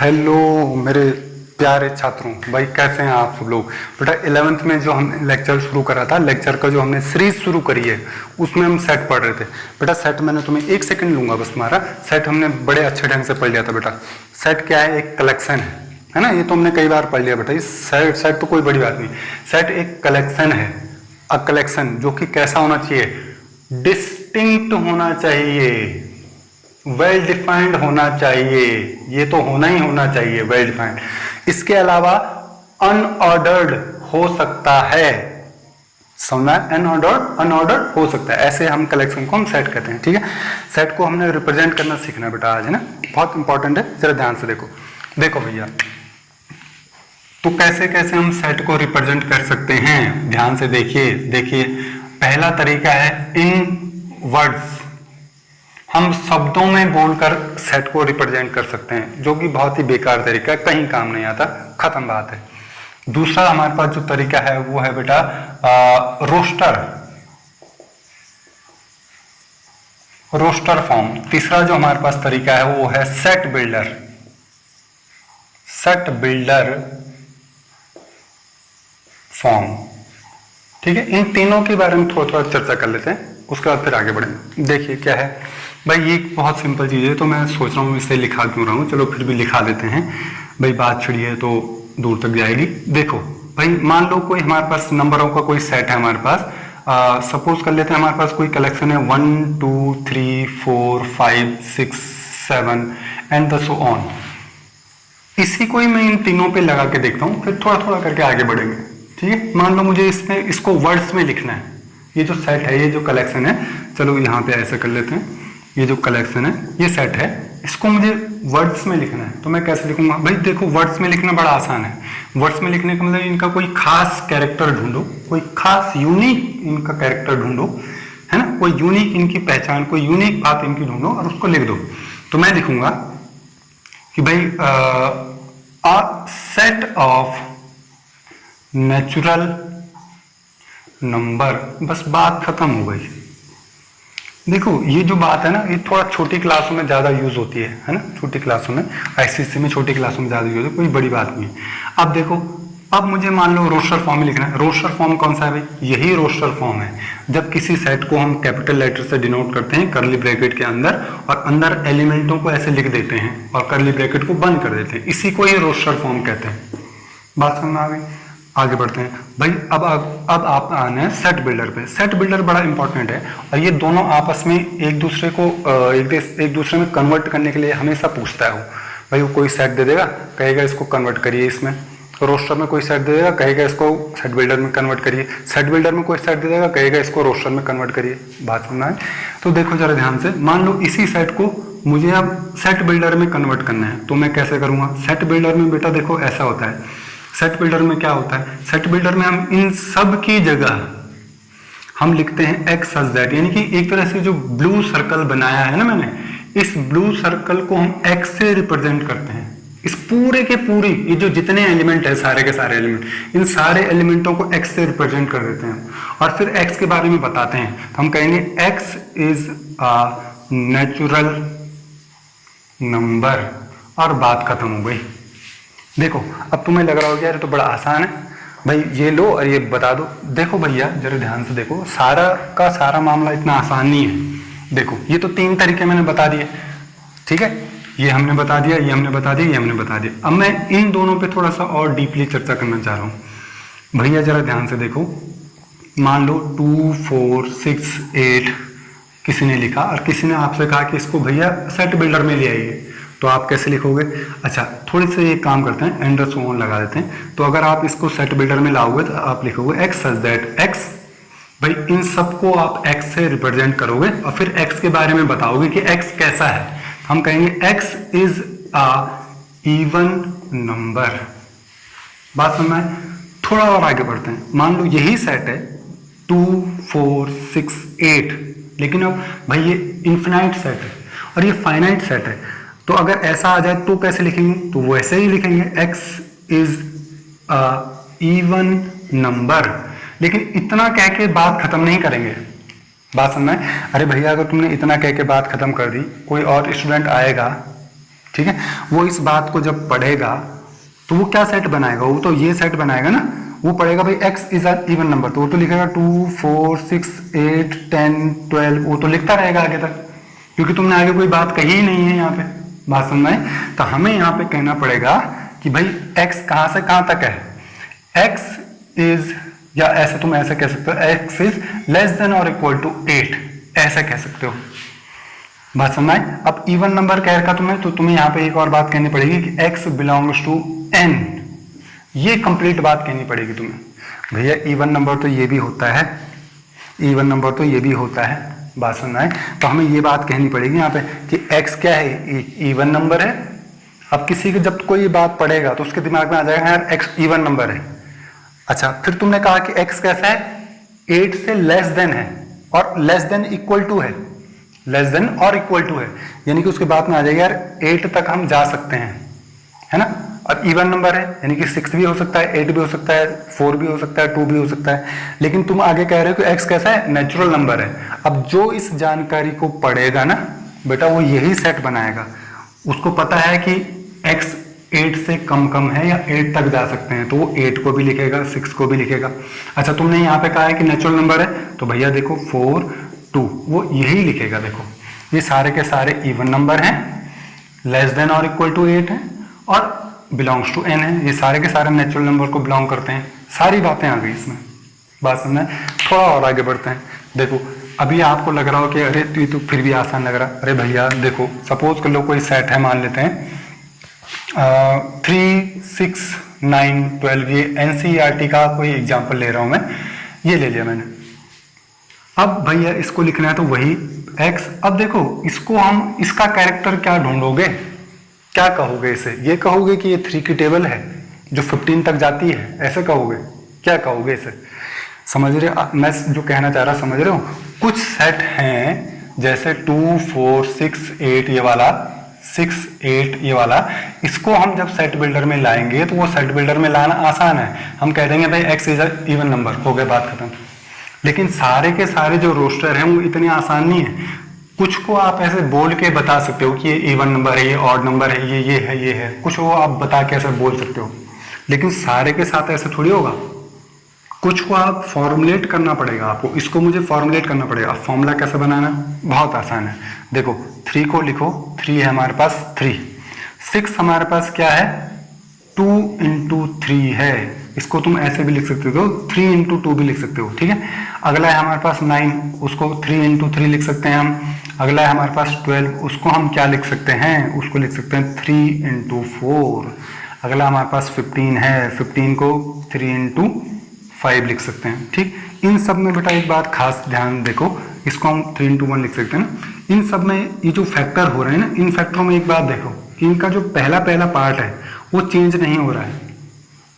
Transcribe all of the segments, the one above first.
Hello मेरे प्यारे छात्रों, भाई कैसे हैं आप सब लोग। बेटा 11th में जो हमने लेक्चर शुरू करा था, लेक्चर का जो हमने सीरीज शुरू करी है उसमें हम सेट पढ़ रहे थे। बेटा सेट मैंने तुम्हें 1 सेकंड लूंगा बस, तुम्हारा सेट हमने बड़े अच्छे ढंग से पढ़ लिया था। बेटा सेट क्या है? एक कलेक्शन है ना। ये तो हमने कई बार पढ़ लिया बेटा। इस सेट तो कोई बड़ी बात नहीं। सेट एक कलेक्शन है, अ कलेक्शन जो कि कैसा होना चाहिए? डिस्टिंक्ट होना चाहिए, वेल डिफाइंड होना चाहिए। ये तो होना ही होना चाहिए वेल डिफाइंड। इसके अलावा अनऑर्डर्ड हो सकता है, समझना है? अनऑर्डर्ड हो सकता है। ऐसे हम कलेक्शन को हम सेट कहते हैं। ठीक है, सेट को हमने रिप्रेजेंट करना सीखना है बेटा आज, है ना। बहुत इंपॉर्टेंट है, जरा ध्यान से देखो। देखो भैया, तो कैसे कैसे हम सेट को रिप्रेजेंट कर सकते हैं, ध्यान से देखिए। देखिए पहला तरीका है इन वर्ड्स। हम शब्दों में बोलकर सेट को रिप्रेजेंट कर सकते हैं, जो कि बहुत ही बेकार तरीका है, कहीं काम नहीं आता, खत्म बात है। दूसरा हमारे पास जो तरीका है वो है बेटा रोस्टर फॉर्म। तीसरा जो हमारे पास तरीका है वो है सेट बिल्डर फॉर्म। ठीक है, इन तीनों के बारे में थोड़ा थोड़ा चर्चा कर लेते हैं, उसके बाद फिर आगे बढ़ेंगे। देखिए क्या है भाई, ये बहुत सिंपल चीज है, तो मैं सोच रहा हूँ इसे लिखा क्यों रहा हूँ। चलो फिर भी लिखा देते हैं भाई, बात छिड़ी है तो दूर तक जाएगी। देखो भाई, मान लो कोई हमारे पास नंबरों का कोई सेट है हमारे पास। सपोज कर लेते हैं हमारे पास कोई कलेक्शन है 1 2 3 4 5 6 7 एंड सो ऑन। इसी को ही मैं इन तीनों पे लगा के देखता हूँ, फिर थोड़ा थोड़ा करके आगे बढ़ेंगे। ठीक है, मान लो मुझे इसको वर्ड्स में लिखना है। ये जो सेट है, ये जो कलेक्शन है, चलो यहाँ पे ऐसा कर लेते हैं। ये जो कलेक्शन है, ये सेट है, इसको मुझे वर्ड्स में लिखना है, तो मैं कैसे लिखूंगा भाई? देखो वर्ड्स में लिखना बड़ा आसान है। वर्ड्स में लिखने का मतलब इनका कोई खास कैरेक्टर ढूंढो, कोई खास यूनिक इनका कैरेक्टर ढूंढो, है ना। कोई यूनिक इनकी पहचान, कोई यूनिक बात इनकी ढूंढो और उसको लिख दो। तो मैं लिखूंगा कि भाई a set of natural number, बस बात खत्म हो गई। देखो ये जो बात है ना, ये थोड़ा छोटी क्लासों में ज्यादा यूज होती है ना। छोटी क्लासों में, आईसीएसई में छोटी क्लासों में ज्यादा यूज है, कोई बड़ी बात नहीं है। अब देखो, अब मुझे मान लो रोस्टर फॉर्म में लिखना है। रोस्टर फॉर्म कौन सा है भाई? यही रोस्टर फॉर्म है जब किसी सेट को हम कैपिटल लेटर से डिनोट करते हैं कर्ली ब्रैकेट के अंदर, और अंदर एलिमेंटों को ऐसे लिख देते हैं और कर्ली ब्रैकेट को बंद कर देते हैं। इसी को ही रोस्टर फॉर्म कहते हैं। बात समझ में आ गई? आगे बढ़ते हैं भाई। अब आप आना है सेट बिल्डर पे। सेट बिल्डर बड़ा इंपॉर्टेंट है, और ये दोनों आपस में एक दूसरे को एक दूसरे में कन्वर्ट करने के लिए हमेशा पूछता है। वो भाई, वो कोई सेट दे देगा, कहेगा इसको कन्वर्ट करिए इसमें। रोस्टर में कोई सेट दे देगा, कहेगा इसको सेट बिल्डर में कन्वर्ट करिए। सेट बिल्डर में कोई सेट दे देगा, कहेगा इसको रोस्टर में कन्वर्ट करिए। बात सुनना है तो देखो जरा ध्यान से। मान लो इसी सेट को मुझे अब सेट बिल्डर में कन्वर्ट करना है, तो मैं कैसे करूंगा? सेट बिल्डर में बेटा देखो ऐसा होता है। सेट बिल्डर में क्या होता है? सेट बिल्डर में हम इन सब की जगह हम लिखते हैं एक्स सच दैट, यानी कि एक तरह से जो ब्लू सर्कल बनाया है ना मैंने, इस ब्लू सर्कल को हम एक्स से रिप्रेजेंट करते हैं। इस पूरे के पूरी ये जो जितने एलिमेंट है, सारे के सारे एलिमेंट, इन सारे एलिमेंटों को एक्स से रिप्रेजेंट कर देते हैं और फिर एक्स के बारे में बताते हैं। तो हम कहेंगे x is a natural number, और बात खत्म हो गई। देखो अब तुम्हें लग रहा होगा यार तो बड़ा आसान है भाई, ये लो और ये बता दो। देखो भैया जरा ध्यान से देखो, सारा का सारा मामला इतना आसान नहीं है। देखो ये तो 3 तरीके मैंने बता दिए, ठीक है। ये हमने बता दिया, ये हमने बता दिया, ये हमने बता दिया। अब मैं इन दोनों पे थोड़ा सा और डीपली चर्चा करना चाह रहा हूँ। भैया जरा ध्यान से देखो, मान लो 2 4 6 8 किसी ने लिखा, और किसी ने आपसे कहा कि इसको भैया सेट बिल्डर में ले आइए, तो आप कैसे लिखोगे? अच्छा थोड़ी से ये काम करते हैं, एंड सो ऑन लगा देते हैं। तो अगर आप इसको सेट बिल्डर में लाओगे तो आप लिखोगे एक्स सच दैट एक्स। भाई इन सबको आप एक्स से रिप्रेजेंट करोगे और फिर एक्स के बारे में बताओगे कि एक्स कैसा है। हम कहेंगे x is a even number. बात समझ में? थोड़ा और आगे बढ़ते हैं। मान लो यही सेट है 2 4 6 8, लेकिन अब भाई ये इन्फिनाइट सेट है और ये फाइनाइट सेट है। तो अगर ऐसा आ जाए तो कैसे लिखेंगे? तो वैसे ही लिखेंगे x is a even number. लेकिन इतना कह के बात खत्म नहीं करेंगे। बात समझना है? अरे भैया अगर तुमने इतना कह के बात खत्म कर दी, कोई और स्टूडेंट आएगा ठीक है, वो इस बात को जब पढ़ेगा तो वो क्या सेट बनाएगा, वो तो ये सेट बनाएगा ना, वो पढ़ेगा भाई x is a even number, तो वो तो लिखेगा 2 4 6 8 10 12, वो तो लिखता रहेगा आगे तक, क्योंकि तुमने आगे कोई बात कही ही नहीं है यहाँ पे, बात समझ में। तो हमें यहाँ पे कहना पड़ेगा कि भाई x कहाँ से कहाँ तक है, x इज, या ऐसे तुम ऐसे कह सकते हो, x इज लेस देन और इक्वल टू 8, ऐसे कह सकते हो, बात समझ में। अब इवन नंबर कह रखा तुम्हें, तो तुम्हें यहाँ पे एक और बात कहनी पड़ेगी कि x बिलोंग्स टू n, ये कंप्लीट बात कहनी पड़ेगी तुम्हें। भैया इवन नंबर तो ये भी होता है, इवन नंबर तो ये भी होता है, बात सुनना है, तो हमें ये बात कहनी पड़ेगी यहाँ पे कि x क्या है, इवन नंबर है। अब किसी के जब कोई बात पढ़ेगा तो उसके दिमाग में आ जाएगा यार x इवन नंबर है। अच्छा, फिर तुमने कहा कि x कैसा है, 8 से लेस देन है और लेस देन इक्वल टू है, लेस देन और इक्वल टू है, यानी कि उसके बाद में आ जाएगा यार 8 तक हम जा सकते हैं, है ना। और इवन नंबर है, यानी कि 6 भी हो सकता है, 8 भी हो सकता है, 4 भी हो सकता है, 2 भी हो सकता है, लेकिन तुम आगे कह रहे हो कि x कैसा है, नेचुरल नंबर है। अब जो इस जानकारी को पढ़ेगा ना बेटा, वो यही सेट बनाएगा, उसको पता है कि x 8 से कम है या 8 तक जा सकते हैं, तो वो 8 को भी लिखेगा, 6 को भी लिखेगा। अच्छा, तुमने यहाँ पे कहा है कि नेचुरल नंबर है, तो भैया देखो 4 2, वो यही लिखेगा। देखो ये सारे के सारे इवन नंबर हैं, लेस देन और इक्वल टू 8 है और बिलोंग्स टू n है, ये सारे के सारे नेचुरल नंबर को बिलोंग करते हैं। सारी बातें आ गई इसमें, बात समझना है। थोड़ा और आगे बढ़ते हैं। देखो अभी आपको लग रहा हो कि अरे ये तो फिर भी आसान लग रहा, अरे भैया देखो सपोज कर लो कोई सेट है, मान लेते हैं 3 6 9 12, ये NCERT का कोई एग्जाम्पल ले रहा हूं मैं, ये ले लिया मैंने। अब भैया इसको लिखना है तो वही x, अब देखो इसको हम, इसका कैरेक्टर क्या ढूंढोगे, क्या कहोगे इसे, ये कहोगे कि ये 3 की टेबल है जो 15 तक जाती है, ऐसे कहोगे, क्या कहोगे इसे, समझ रहे हो मैं जो कहना चाह रहा, समझ रहे हो। कुछ सेट हैं जैसे 2 4 6 8 ये वाला, 6 8 ये वाला, इसको हम जब सेट बिल्डर में लाएंगे तो वो सेट बिल्डर में लाना आसान है, हम कह देंगे भाई x इज इवन नंबर, हो गया बात खत्म। लेकिन सारे के सारे जो रोस्टर हैं वो इतने आसान नहीं है, कुछ को आप ऐसे बोल के बता सकते हो कि ये इवन नंबर है, ये ऑड नंबर है, ये है, कुछ वो आप बता के ऐसे बोल सकते हो, लेकिन सारे के साथ ऐसे थोड़ी होगा, कुछ को आप फॉर्मुलेट करना पड़ेगा आपको, इसको मुझे फॉर्मुलेट करना पड़ेगा। फॉर्मूला कैसे बनाना, बहुत आसान है। देखो 3 को लिखो, 3 है हमारे पास 3, 6 हमारे पास क्या है 2 × 3 है, इसको तुम ऐसे भी लिख सकते हो, 3 × 2 भी लिख सकते हो, ठीक है। अगला है हमारे पास 9, उसको 3 × 3 लिख सकते हैं हम। अगला है हमारे पास 12, उसको हम क्या लिख सकते हैं, उसको लिख सकते हैं 3 × 4। अगला हमारे पास 15 है, 15 को 3 × 5 लिख सकते हैं, ठीक। इन सब में बेटा एक बात खास ध्यान देखो, इसको हम 3 × 1 लिख सकते हैं ना। इन सब में ये जो फैक्टर हो रहे हैं ना, इन फैक्टरों में एक बात देखो कि इनका जो पहला पार्ट है वो चेंज नहीं हो रहा है,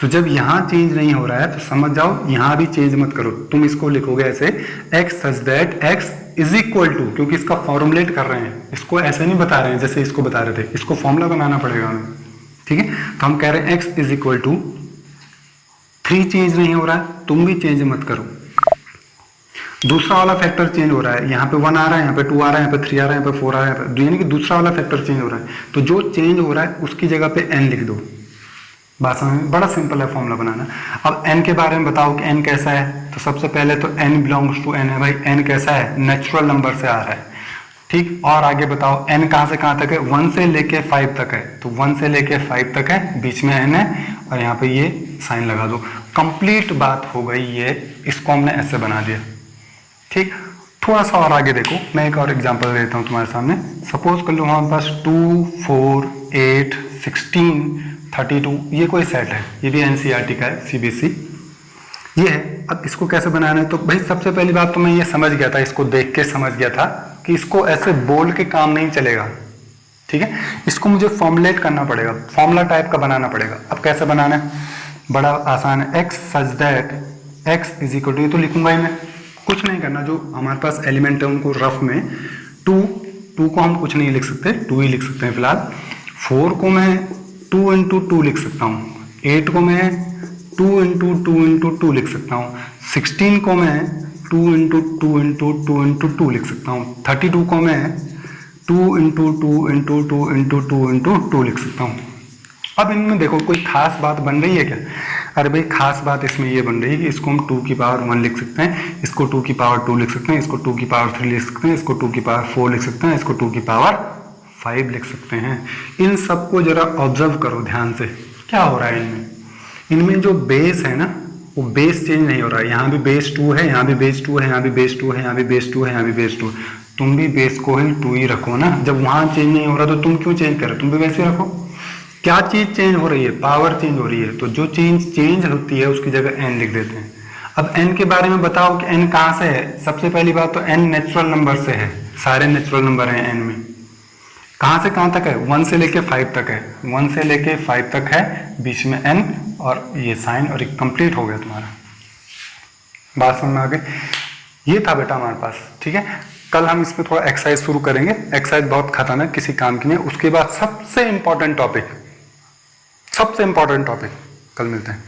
तो जब यहाँ चेंज नहीं हो रहा है तो समझ जाओ यहाँ भी चेंज मत करो, तुम इसको लिखोगे ऐसे x such that x is equal to, क्योंकि इसका फॉर्मुलेट कर रहे हैं, इसको ऐसे नहीं बता रहे हैं जैसे इसको बता रहे थे, इसको फॉर्मूला बनाना पड़ेगा हमें, ठीक है। तो हम कह रहे हैं x is equal to 3, change नहीं हो रहा है, तुम भी चेंज मत करो। दूसरा वाला फैक्टर चेंज हो रहा है, यहाँ पे 1 आ रहा है, यहाँ पे 2 आ रहा है, यहाँ पे 3 आ रहा है, यहाँ पे 4 आ रहा है, यानी कि दूसरा वाला फैक्टर चेंज हो रहा है, तो जो चेंज हो रहा है उसकी जगह पे n लिख दो। बात समझ में, बड़ा सिंपल है फॉर्मूला बनाना। अब n के बारे में बताओ कि n कैसा है, तो सबसे पहले तो n बिलोंग्स टू n है भाई, n कैसा है, नेचुरल नंबर से आ रहा है, ठीक। और आगे बताओ n कहाँ से कहाँ तक है, 1 से लेके 5 तक है, तो 1 से लेके 5 तक है, बीच में n है और यहाँ पे ये साइन लगा दो, कंप्लीट बात हो गई ये, इसको हमने ऐसे बना दिया, ठीक। थोड़ा सा और आगे देखो, मैं एक और एग्जांपल देता हूँ तुम्हारे सामने। सपोज कर लो हमारे पास 2 4 8 16 32, ये कोई सेट है, ये भी NCERT का है, CBSE ये है। अब इसको कैसे बनाना है, तो भाई सबसे पहली बात तो मैं ये समझ गया था, इसको देख के समझ गया था कि इसको ऐसे बोल के काम नहीं चलेगा, ठीक है। इसको मुझे फॉर्मुलेट करना पड़ेगा, फॉर्मूला टाइप का बनाना पड़ेगा। अब कैसे बनाना है, बड़ा आसान है, x such that x is equal to, ये तो लिखूंगा ही मैं, कुछ नहीं करना, जो हमारे पास एलिमेंट है उनको रफ में 2 को हम कुछ नहीं लिख सकते, 2 ही लिख सकते हैं फिलहाल। 4 को मैं 2 × 2 लिख सकता हूँ, 8 को मैं 2 × 2 × 2 लिख सकता हूँ, 16 को मैं 2 × 2 × 2 × 2 लिख सकता हूँ, 32 को मैं 2 into two into two into two into two लिख सकता हूँ। अब इनमें देखो कोई खास बात बन रही है क्या? अरे भाई खास बात इसमें ये बन रही है कि इसको हम 2 की पावर 1 लिख सकते हैं, इसको 2 की पावर 2 लिख सकते हैं, इसको 2 की पावर 3 लिख सकते हैं, इसको 2 की पावर 4 लिख सकते हैं, इसको 2 की पावर 5 लिख सकते हैं। इन सबको जरा ऑब्जर्व करो ध्यान से, क्या हो रहा है इनमें? इनमें जो बेस है ना वो बेस चेंज नहीं हो रहा है। यहाँ भी बेस 2 है, यहाँ भी बेस 2 है, यहाँ भी बेस 2 है, यहाँ भी बेस 2 है, यहाँ भी बेस 2 है। तुम भी बेस को ही 2 ही रखो ना, जब वहां चेंज नहीं हो रहा तो तुम क्यों चेंज करो, तुम भी वैसे रखो। क्या चीज चेंज हो रही है? पावर चेंज हो रही है, तो जो चेंज होती है उसकी जगह n लिख देते हैं। अब n के बारे में बताओ कि n कहाँ से है। सबसे पहली बात तो n नेचुरल नंबर से है, सारे नेचुरल नंबर हैं n में। कहाँ से कहाँ तक है? 1 से लेके 5 तक है, 1 से लेके 5 तक है, बीच में n और ये साइन, और एक कंप्लीट हो गया तुम्हारा। बात समझ में आ गई? ये था बेटा हमारे पास, ठीक है। कल हम इसमें थोड़ा एक्सरसाइज शुरू करेंगे, एक्सरसाइज बहुत खतरनाक किसी काम की नहीं। उसके बाद सबसे इंपॉर्टेंट टॉपिक कल मिलते हैं।